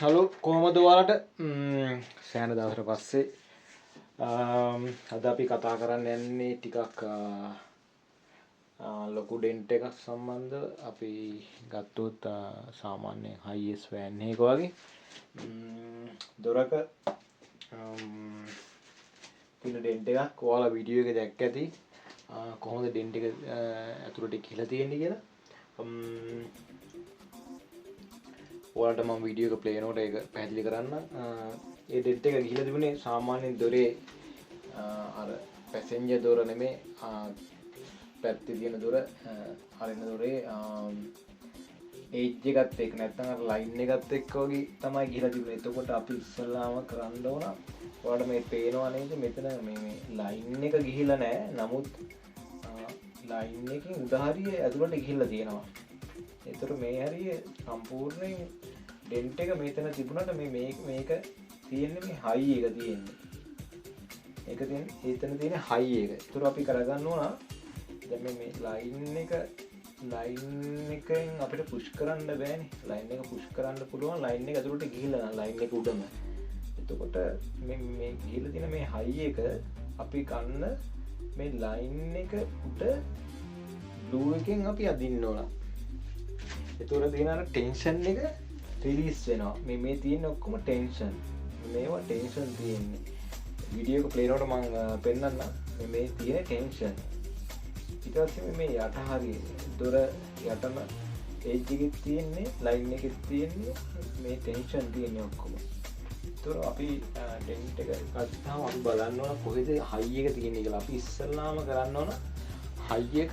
Hello කොහොමද ඔයාලට සෑහෙන දවසකට පස්සේ අද අපි කතා කරන්න යන්නේ ටිකක් ලොකු ඩෙන්ට් එකක් සම්බන්ධව. අපි ගත්තොත් සාමාන්‍ය හයිස් වෑන් එකක වගේ දොරක තියෙන ඩෙන්ට් එකක් ඔයාලා වීඩියෝ එකේ දැක්ක ඇති. කොහොමද ඩෙන්ට් එක ඇතුළට ගිහලා තියෙන්නේ කියලා. ඔයාලට මම වීඩියෝ එක ප්ලේ කරනකොට ඒක පැහැදිලි කරන්න. ඒ ඩෙන්ට් එක ගිහලා තිබුණේ සාමාන්‍ය දොරේ අර පැසෙන්ජර් දොර නෙමේ, පැත්තේ තියෙන දොර අරින දොරේ එජ් එකත් එක්ක නැත්නම් අර ලයින් එකත් එක්ක වගේ තමයි ගිහලා තිබුණේ. එතකොට අපි ඉස්සල්ලාම කරන්න ඕන, ඔයාලට මේ පේනවා නේද මෙතන මේ ලයින් එක ගිහිලා නැහැ. නමුත් ලයින් එකෙන් උඩ හරිය ඇතුළට ගිහිල්ලා තියෙනවා. ඒතර මේ හරිය සම්පූර්ණයෙන් ඩෙන්ට් එක මෙතන තිබුණාට මේක තියෙන්නේ මේ හයි එක තියෙන්නේ. ඒක තියෙන්නේ එතන තියෙන හයි එක. ඒතර අපි කරගන්න ඕන දැන් මේ ලයින් එකෙන් අපිට පුෂ් කරන්න බෑනේ. ලයින් එක පුෂ් කරන්න පුළුවන් ලයින් එක ඇතුළට ගිහිල්ලා නම් ලයින් එක උඩම. එතකොට මේ ගිහිල්ලා තියෙන මේ හයි එක අපි ගන්න මේ ලයින් එක උඩ ග්ලූ එකෙන් අපි අදින්න ඕන. එතකොට තියෙන අර ටෙන්ෂන් එක රිලීස් වෙනවා. මේ තියෙන ඔක්කොම ටෙන්ෂන්. මේවා ටෙන්ෂන් තියෙන්නේ. වීඩියෝ එක ප්ලේ කරනකොට මම පෙන්නන්න මේ තියෙන ටෙන්ෂන්. ඊට පස්සේ මේ යට හරිය දොර යටම එජ් එකේ තියෙන්නේ ලයින් එකේ තියෙන්නේ මේ ටෙන්ෂන් තියෙන්නේ ඔක්කොම. ඒතකොට අපි ඩෙන්ට් එක ගත්තාම අපි බලන්න ඕන කොහෙද හයි එක තියෙන්නේ කියලා. අපි ඉස්සල්ලාම කරන්න ඕන හයි එක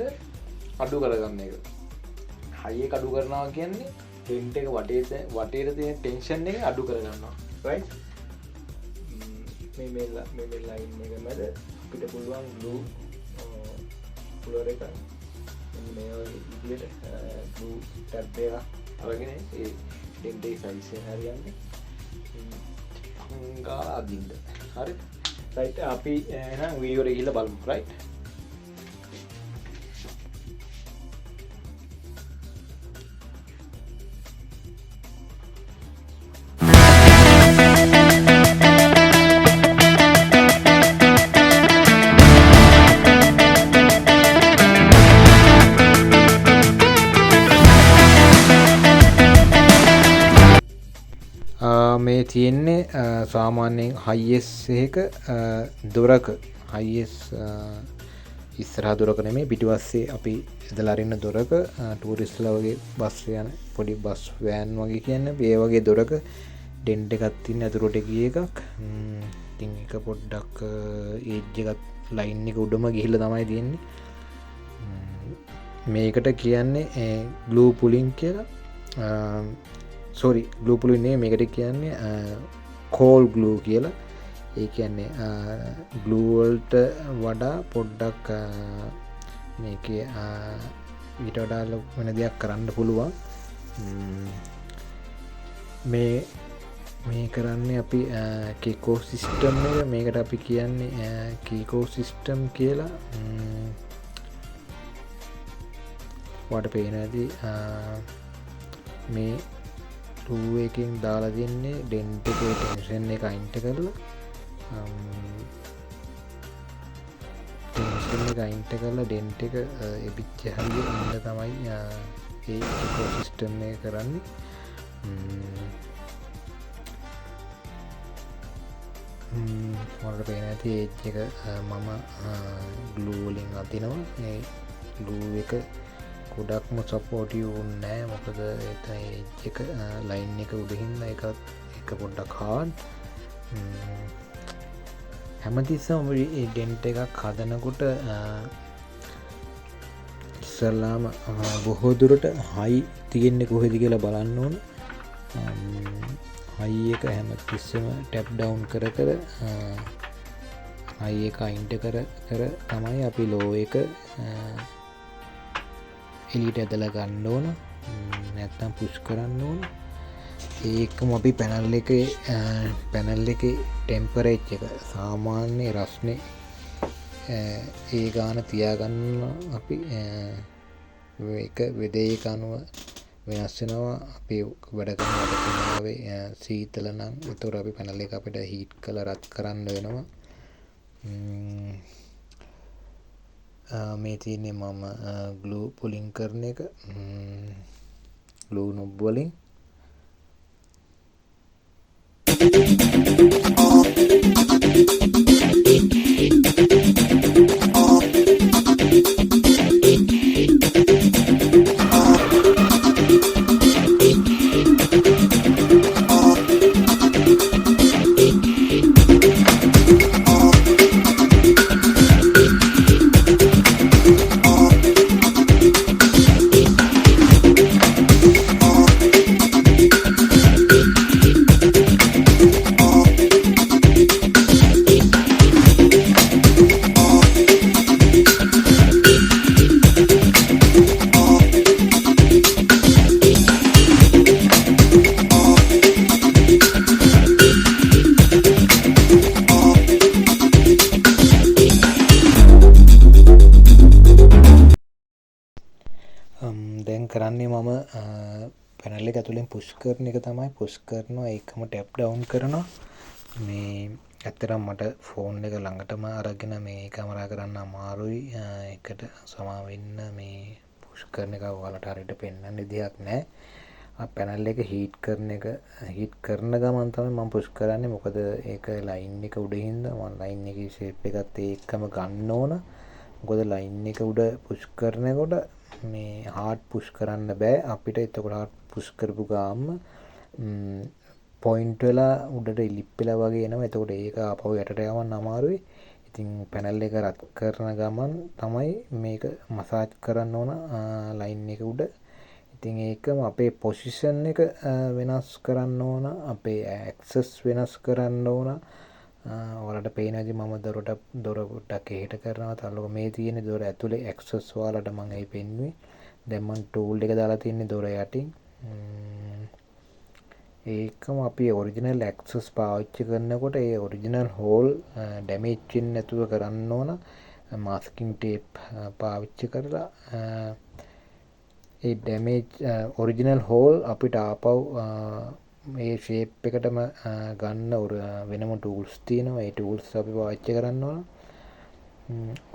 අඩු කරගන්න එක. හයි එක අඩු කරනවා කියන්නේ ඩෙන්ට් එක වටේට තියෙන ටෙන්ෂන් එක අඩු කරගන්නවා. රයිට්? මේ ලයින් එක මැද අපිට පුළුවන් ග්ලූ ෆ්ලෝර් එක මේ විදිහට ග්ලූ ටැබ් එක අරගෙන ඒ ඩෙන්ට් එක සයිස් එක හරියන්නේ අංගා අදින්න. හරි? රයිට්? අපි එහෙනම් වීඩියෝ එකට ගිහිල්ලා බලමු. රයිට්? මේ තියෙන්නේ සාමාන්‍යයෙන් හයිස් එක දොරක හයිස් ඉස්සරහ දොරක නෙමෙයි, පිටිපස්සේ අපි ඇදලා අරින්න දොරක ටූරිස්ට්ලා වගේ බස් යන පොඩි බස් වෑන් වගේ කියන්නේ ඒ වගේ දොරක ඩෙන්ට් එකක් තියෙන ඇතුළට ගිය එකක්. ඉතින් ඒක පොඩ්ඩක් එජ් එකත් ලයින් එක උඩම ගිහිල්ලා තමයි තියෙන්නේ. මේකට කියන්නේ ග්ලූ පුලින් කියලා. සෝරි, ග්ලූ පුලින් නෙමෙයි, මේකට කියන්නේ කෝල් ග්ලූ කියලා. ඒ කියන්නේ ග්ලූ වලට වඩා පොඩ්ඩක් මේකේ ඊට වඩා වෙන දෙයක් කරන්න පුළුවන්. මේ කරන්නේ අපි කීකෝ සිස්ටම් එක. මේකට අපි කියන්නේ කීකෝ සිස්ටම් කියලා. ඔයාලට පේනවා ඇති මේ ග්ලූ එකෙන් දාලා දෙන්නේ ඩෙන්ට් එකේ ටෙන්ෂන් එක අයින්ට කරලා ඩෙන්ට් එක එපිච්ච හරිය ඉන්න තමයි ඒ කීකෝ සිස්ටම් එක කරන්නේ. ඔයාලට පේනවා ඇති එජ් එක මම ග්ලූ වලින් අදිනවා. මේ ග්ලූ එක ගොඩක්ම සපෝටිව් නෑ, මොකද එතන එජ් එක ලයින් එක උඩින් එක පොඩ්ඩක් හාඩ්. හැමතිස්සම මේ ඩෙන්ට් එකක් හදනකොට ඉස්සල්ලාම බොහෝ දුරට හයි තියෙන්නේ කොහෙද කියලා බලන්න ඕන. හයි එක හැමතිස්සම ටැප් ඩවුන් කර හයි එක අයින්ට කර තමයි අපි ලෝ එක එලියට ඇදලා ගන්න ඕන. නැත්නම් පුෂ් කරන්න ඕන. ඒකම අපි පැනල් එකේ ටෙම්පරේචර් එක සාමාන්‍ය රස්නේ ඒ ගාන තියාගන්න අපි ඒක වෙදේක අනුව වෙනස් වෙනවා අපි වැඩ කරන වැඩකමාවේ සීතල නම් ඒතකොට අපි පැනල් එක අපිට හීට් කරලා රත් කරන්න වෙනවා. මේ තියෙන්නේ මම ග්ලූ පුලින් කරන එක ග්ලූ නොබ් වලින්. දැන් කරන්නේ මම පැනල් එක ඇතුලෙන් පුෂ් කරන එක තමයි. පුෂ් කරනවා ඒකම ටැප් ඩවුන් කරනවා. මේ ඇත්තටම මට ෆෝන් එක ළඟටම අරගෙන මේ කැමරා කරන්න අමාරුයි. එකට සමා වෙන්න මේ පුෂ් කරන එක ඔයාලට හරියට පෙන්වන්න විදිහක් නැහැ. පැනල් එක හීට් කරන ගමන් තමයි මම පුෂ් කරන්නේ. මොකද ඒක ලයින් එක උඩ හින්දා මම ලයින් එකේ ෂේප් එකත් ඒකම ගන්න ඕන. මොකද ලයින් එක උඩ පුෂ් කරනකොට මේ හાર્ඩ් පුෂ් කරන්න බෑ අපිට. එතකොට හાર્ඩ් පුෂ් කරපු ගාම පොයින්ට් වෙලා උඩට ඉලිප් වෙලා වගේ එනවා. එතකොට ඒක ආපහු යටට යවන්න අමාරුයි. ඉතින් පැනල් එක රත් කරන ගමන් තමයි මේක මසාජ් කරන්න ඕන ලයින් එක උඩ. ඉතින් ඒකම අපේ පොසිෂන් එක වෙනස් කරන්න ඕන. අපේ ඇක්සස් වෙනස් කරන්න ඕන. ඔයාලට පේනවා ඉතින් මම දොර පොඩ්ඩක් එහෙට කරනවා. තල්ලුක මේ තියෙන දොර ඇතුලේ ඇක්සස් ඔයාලට මම ඒ පෙන්නුවේ. දැන් මම ටූල් එක දාලා තින්නේ දොර යටින්. ඒකම අපි ඔරිජිනල් ඇක්සස් පාවිච්චි කරනකොට ඒ ඔරිජිනල් හෝල් ඩැමේජ් වෙන්නේ නැතුව කරන්න ඕන. මාස්කින් ටේප් පාවිච්චි කරලා ඒ ඩැමේජ් ඔරිජිනල් හෝල් අපිට ආපහු මේ ෂේප් එකටම ගන්න වෙනම ටූල්ස් තියෙනවා. ඒ ටූල්ස් අපි පාවිච්චි කරන්න ඕන.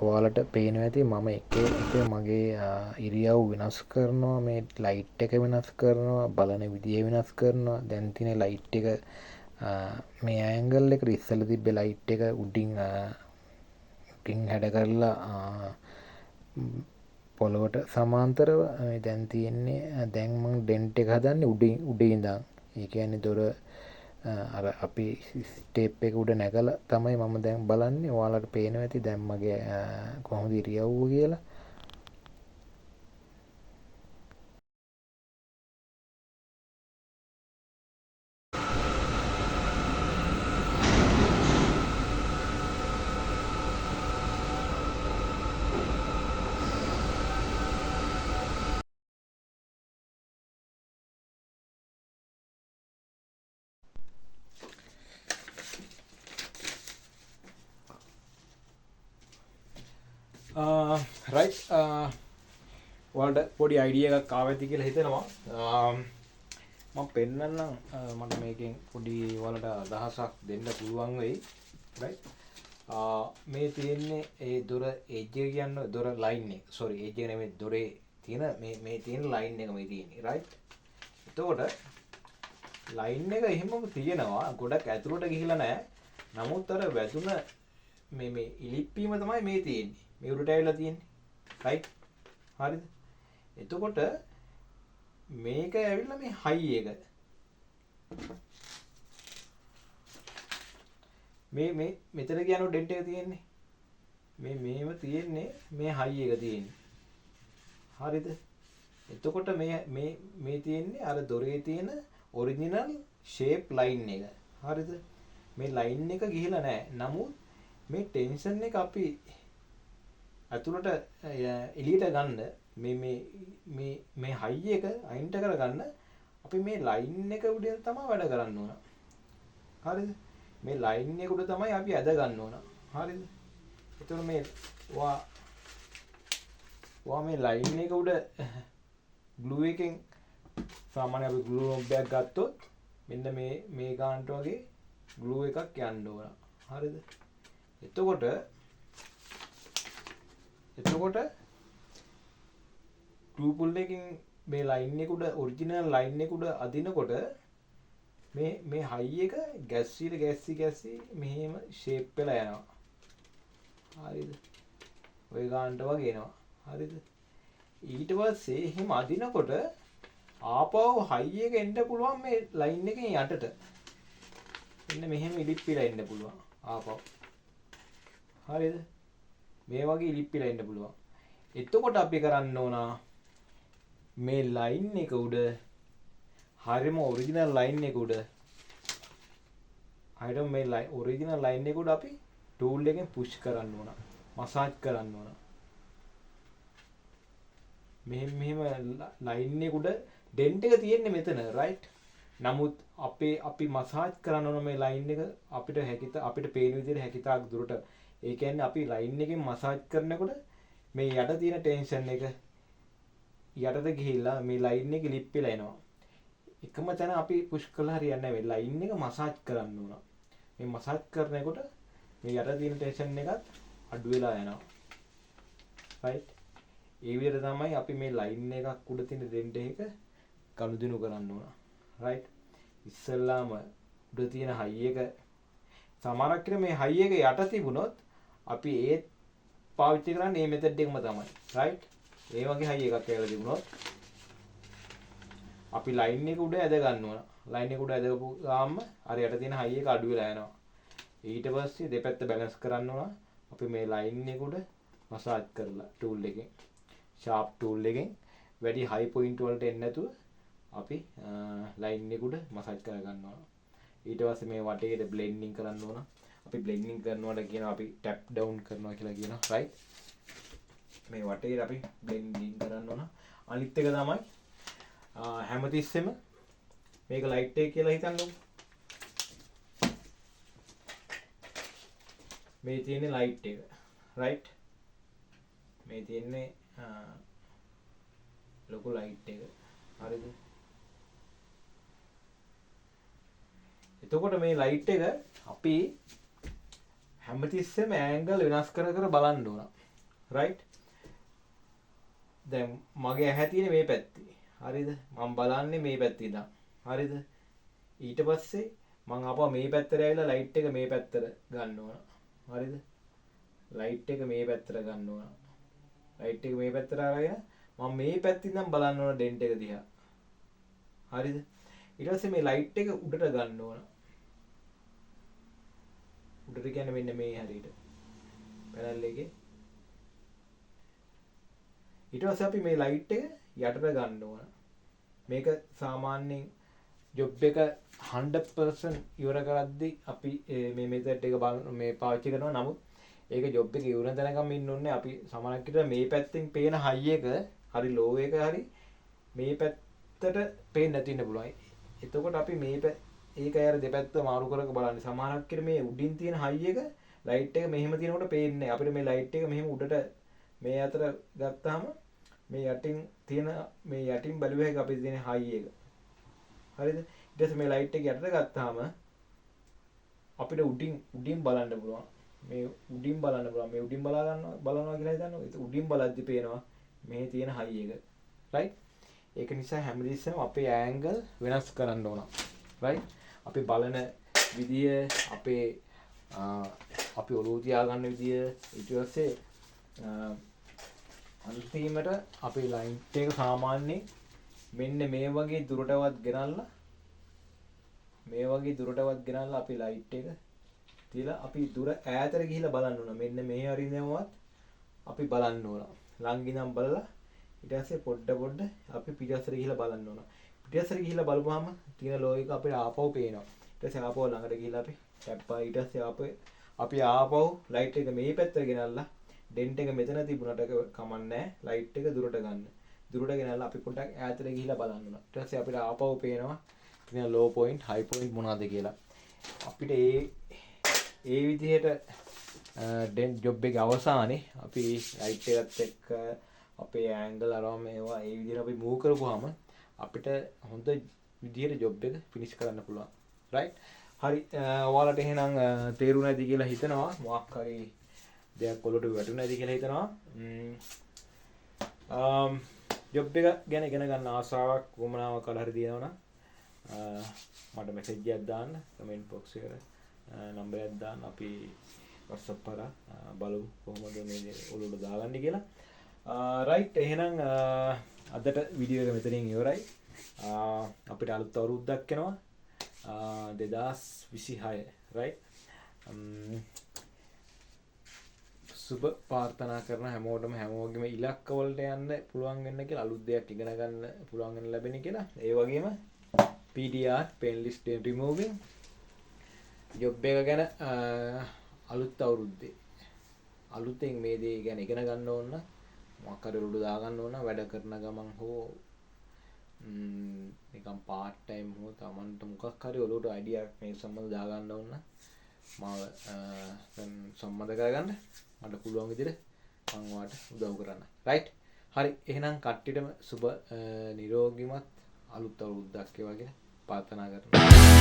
ඔයාලට පේනවා ඇති මම එක මගේ ඉරියව් වෙනස් කරනවා. මේ ලයිට් එක වෙනස් කරනවා. බලන විදිය වෙනස් කරනවා. දැන් තියෙන ලයිට් එක මේ ඇන්ගල් එකට ඉස්සෙල්ලා තිබ්බ ලයිට් එක උඩින් හැඩ කරලා පොළොවට සමාන්තරව දැන් තියෙන්නේ. දැන් මම ඩෙන්ට් එක හදන්නේ උඩ ඉඳන්. ඒ කියන්නේ දොර අර අපි ස්ටෙප් එක උඩ නැගලා තමයි මම දැන් බලන්නේ. ඔයාලට පේනවා ඇති දැන් මගේ කොහොමද ඉරියව්ව කියලා. රයිට් ඔයාලට පොඩි අයිඩියා එකක් ආව ඇති කියලා හිතනවා. මම පෙන්නන්නම් මට මේකෙන් පොඩි ඔයාලට අදහසක් දෙන්න පුළුවන් වෙයි. රයිට් මේ තියෙන්නේ ඒ දොර එජ් එක කියන්නේ දොර ලයින් එක. සෝරි එජ් එක නෙමෙයි දොරේ තියෙන මේ තියෙන ලයින් එක මේ තියෙන්නේ. රයිට් එතකොට ලයින් එක එහෙමම තියෙනවා. ගොඩක් ඇතුළට ගිහිලා නැහැ. නමුත් අර වැදුන මේ ඉලිප්පීම තමයි මේ තියෙන්නේ. මේ උඩට ඇවිල්ලා තියෙන්නේ. රයිට් හරිද? එතකොට මේක ඇවිල්ලා මේ හයි එක. මේ මෙතන කියන ඩෙන්ට් එක තියෙන්නේ. මේව තියෙන්නේ මේ හයි එක තියෙන්නේ. හරිද? එතකොට මේ තියෙන්නේ අර දොරේ තියෙන ඔරිජිනල් ෂේප් ලයින් එක. හරිද? මේ ලයින් එක ගිහිලා නැහැ. නමුත් මේ ටෙන්ෂන් එක අපි ඇතුළට එළියට ගන්න මේ හයි එක අයින්ට කරගන්න අපි මේ ලයින් එක උඩ තමයි වැඩ කරන්න ඕන. හරිද? මේ ලයින් එක උඩ තමයි අපි ඇද ගන්න ඕන. හරිද? එතකොට මේ වා මේ ලයින් එක උඩ ග්ලූ එකෙන් සාමාන්‍ය අපි ග්ලූ නොබ් එකක් ගත්තොත් මෙන්න මේ ගානට වගේ ග්ලූ එකක් යන්න ඕන. හරිද? එතකොට ග්ලූ පුල් එකකින් මේ ලයින් එක උඩ ඔරිජිනල් ලයින් එක උඩ අදිනකොට මේ හයි එක ගැස්සි මෙහෙම ෂේප් වෙලා යනවා. හරිද? ඔය ගානට වගේ එනවා. හරිද? ඊට පස්සේ එහෙම අදිනකොට ආපහු හයි එක එන්න පුළුවන් මේ ලයින් එකෙන් යටට. එන්න මෙහෙම ඉලිප්පිලා එන්න පුළුවන් ආපහු. හරිද? මේ වගේ ඉලිප්පිලා එන්න පුළුවන්. එතකොට අපි කරන්න ඕන මේ ලයින් එක උඩ හරියම ඔරිජිනල් ලයින් එක උඩ ඔරිජිනල් ලයින් එක උඩ අපි ටූල් එකෙන් පුෂ් කරන්න ඕන. මසාජ් කරන්න ඕන. මෙහෙම ලයින් එක උඩ ඩෙන්ට් එක තියෙන්නේ මෙතන රයිට්. නමුත් අපි මසාජ් කරන්න ඕන මේ ලයින් එක අපිට පේන විදිහට හැකිතාක් දුරට. ඒ කියන්නේ අපි ලයින් එකෙන් මසාජ් කරනකොට මේ යට තියෙන ටෙන්ෂන් එක යටට ගිහිල්ලා මේ ලයින් එක ලිප් වෙලා එනවා. එකම තැන අපි පුෂ් කළා හරියන්නේ නැහැ. මේ ලයින් එක මසාජ් කරන්න ඕන. මේ මසාජ් කරනකොට මේ යට තියෙන ටෙන්ෂන් එකත් අඩු වෙලා යනවා. රයිට්. ඒ විදිහට තමයි අපි මේ ලයින් එකක් උඩ තියෙන ඩෙන්ට් එක ගනුදෙනු කරන්න ඕන. රයිට්. ඉස්සෙල්ලාම උඩ තියෙන හයි එක සමහරක් කෙනා මේ හයි එක යට තිබුණොත් අපි ඒත් පාවිච්චි කරන්නේ මේ මෙතඩ් එකම තමයි. රයිට්. ඒ වගේ හයි එකක් කියලා තිබුණොත් අපි ලයින් එක උඩ ඇද ගන්න ඕන. ලයින් එක උඩ ඇදපු ගාම අර යට තියෙන හයි එක අඩු වෙලා යනවා. ඊට පස්සේ දෙපැත්ත බැලන්ස් කරන්න ඕන. අපි මේ ලයින් එක උඩ මසාජ් කරලා ටූල් එකෙන් ෂාප් ටූල් එකෙන් වැඩි හයි පොයින්ට් වලට එන්නේ නැතුව අපි ලයින් එක උඩ මසාජ් කර ගන්නවා. ඊට පස්සේ මේ වටේට බ්ලෙන්ඩින් කරන්න ඕන. අපි බ්ලෙන්ඩින් කරනවට කියනවා අපි ටැප් ඩවුන් කරනවා කියලා කියනවා. රයිට්. මේ වටේට අපි බ්ලෙන්ඩින් කරන්න ඕන. අනිත් එක තමයි හැමතිස්සෙම මේක ලයිට් එක කියලා හිතන්නකො. මේ තියෙන්නේ ලයිට් එක. රයිට්. මේ තියෙන්නේ ලොකු ලයිට් එක. හරිද? එතකොට මේ ලයිට් එක අපි හැමතිස්සෙම ඇන්ගල් වෙනස් කර බලන්න ඕන. රයිට්. දැන් මගේ ඇහැ තියෙන්නේ මේ පැත්තේ. හරිද? මම බලන්නේ මේ පැත්තේ ඉඳන්. හරිද? ඊට පස්සේ මම ආපහු මේ පැත්තට ඇවිල්ලා ලයිට් එක මේ පැත්තට ගන්න ඕන. හරිද? ලයිට් එක මේ පැත්තට ගන්න ඕන. ලයිට් එක මේ පැත්තට අරගෙන මම මේ පැත්තෙන් ඉඳන් බලන්න ඕන ඩෙන්ට් එක දිහා. හරිද? ඊට පස්සේ මේ ලයිට් එක උඩට ගන්න ඕන. උඩට කියන්නේ මෙන්න මේ හරියට. පැනල් එකේ. ඊට පස්සේ අපි මේ ලයිට් එක යටට ගන්න ඕන. මේක සාමාන්‍යයෙන් ජොබ් එක 100% ඉවර කරද්දී අපි මේ මෙතඩ් එක මේ පාවිච්චි කරනවා. නමුත් ඒක ජොබ් එක ඉවර තැනකම ඉන්න ඕනේ. අපි සමහරක් විට මේ පැත්තෙන් පේන හයි එක හරි ලෝ එක හරි මේ පැත්තට පේන්නේ නැති වෙන්න පුළුවන්. එතකොට අපි ඒක අර දෙපැත්ත මාරු කරක බලන්නේ. සමහරක් විට මේ උඩින් තියෙන හයි එක ලයිට් එක මෙහෙම තියෙනකොට පේන්නේ නැහැ. අපිට මේ ලයිට් එක මෙහෙම උඩට මේ අතර ගත්තාම මේ යටින් බැලුව එක අපි තියෙන හයි එක. හරිද? ඊට පස්සේ මේ ලයිට් එක යටට ගත්තාම අපිට උඩින් බලන්න පුළුවන්. මේ උඩින් බලනවා කියලා හිතනවා. ඒක උඩින් බලද්දි පේනවා මේ තියෙන හයි එක. රයිට්? ඒක නිසා හැමදෙස්සම අපේ ඇන්ගල් වෙනස් කරන්න ඕන. රයිට්? අපි බලන විදිය අපි ඔලුව තියාගන්න විදිය ඊට පස්සේ අන්තිමට අපේ ලයිට් එක සාමාන්‍යයෙන් මෙන්න මේ වගේ දුරටවත් ගෙනල්ලා අපි ලයිට් එක තියලා අපි දුර ඈතට ගිහිල්ලා බලන්න ඕන. මෙන්න මේ හරිනවවත් අපි බලන්න ඕන. ළඟ ඉඳන් බලලා ඊට පස්සේ පොඩ අපි පිටස්සට ගිහිල්ලා බලන්න ඕන. පිටස්සට ගිහිල්ලා බලපුවාම තියෙන ලෝ එක අපිට ආපහු පේනවා. ඊට පස්සේ ආපහු ළඟට ගිහිල්ලා අපි ටැප්පා ඊට පස්සේ අපි ආපහු ලයිට් එක මේ පැත්තට ගෙනල්ලා ඩෙන්ට් එක මෙතන තිබුණට කමන්නේ ලයිට් එක දුරට ගන්න. දුරට ගෙනල්ලා අපි පොඩ්ඩක් ඈතට ගිහිල්ලා බලන්න ඕන. ඊට පස්සේ අපිට ආපහු පේනවා තියෙන ලෝ පොයින්ට් හයි පොයින්ට් මොනවද කියලා. අපිට ඒ විදිහට ඩෙන්ට් ජොබ් එකේ අවසානයේ අපි ලයිට් එකත් එක්ක අපේ ඇන්ගල් අරම මේවා ඒ විදිහට අපි මූව් කරපුවාම අපිට හොඳ විදිහට ජොබ් එක ෆිනිෂ් කරන්න පුළුවන්. රයිට්. හරි. ඔයාලට එහෙනම් තේරුණා ඇති කියලා හිතනවා. මොකක් හරි දෙයක් ඔලුවට වැටුණා ඇති කියලා හිතනවා. ජොබ් එක ගැන ඉගෙන ගන්න ආසාවක් වමනාවක් හරි තියෙනවා නම් මට මෙසේජ් එකක් දාන්න කමෙන්ට් බොක්ස් එකට නම්බර් එකක් දාන්න අපි WhatsApp කරා බලමු කොහොමද මේ ඔලුවට දාගන්නේ කියලා. රයිට්. එහෙනම් අදට වීඩියෝ එක මෙතනින් ඉවරයි. අපිට අලුත් අවුරුද්දක් එනවා 2026 රයිට්. සුබ ප්‍රාර්ථනා කරන හැමෝටම හැමෝගෙම ඉලක්ක වලට යන්න පුළුවන් වෙන්න කියලා අලුත් දෙයක් ඉගෙන ගන්න පුළුවන් වෙන ලැබෙන කියලා. ඒ වගේම PDR pen list removing job එක ගැන අලුත් අවුරුද්දේ අලුතෙන් මේ දේ ගැන ඉගෙන ගන්න ඕන මොකක් හරි උඩ දා ගන්න ඕන වැඩ කරන ගමන් හෝ නිකම් පාර්ට් ටයිම් හෝ තමන්ට මොකක් හරි ඔලුවට අයිඩියා එකක් මේ සම්බන්ධව දා ගන්න ඕන මාව සම්මත කරගන්න මට පුළුවන් විදිහට මම ඔයාලට උදව් කරන්න. රයිට්. හරි. එහෙනම් කට්ටියටම සුබ නිරෝගිමත් අලුත් අවුරුද්දක් වේවා කියලා ප්‍රාර්ථනා කරනවා.